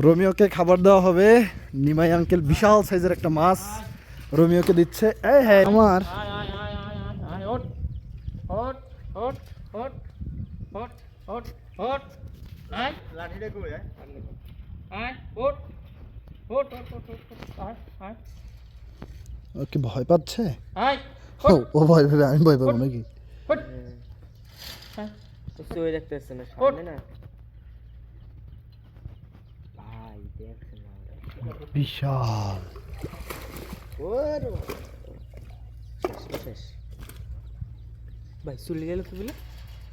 রোমিওকে খাবার দেওয়া হবে। নিমাই আঙ্কেল বিশাল সাইজের একটা মাছ রোমিওকে দিচ্ছে। এই হ্যাঁ আমার ও কি ভয় পাচ্ছে? ও ভয় পাবে, আমি ভয় পাবো নাকি? বিশাল ভাই চলে গেল তো বলে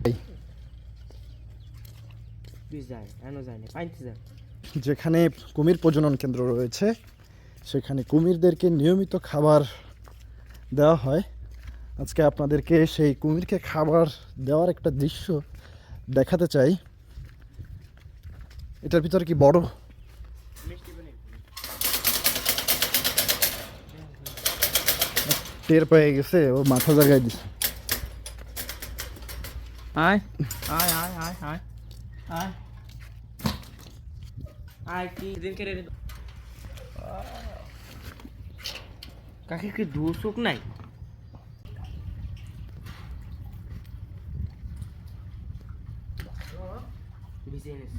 এই যায় এনো যায় না পাইতে যায়। যেখানে কুমির প্রজনন কেন্দ্র রয়েছে সেখানে কুমিরদেরকে নিয়মিত খাবার দেওয়া হয়। আজকে আপনাদেরকে সেই কুমিরকে খাবার দেওয়ার একটা দৃশ্য দেখাতে চাই। এটার ভিতরে কি বড় টের পেয়ে গেছে, ও মাথা জায়গায় দিছে। আয় আয় আয় আয় আয় আয় আয় কি দিন করে কাকে কি দোষক নাই? বিজনেস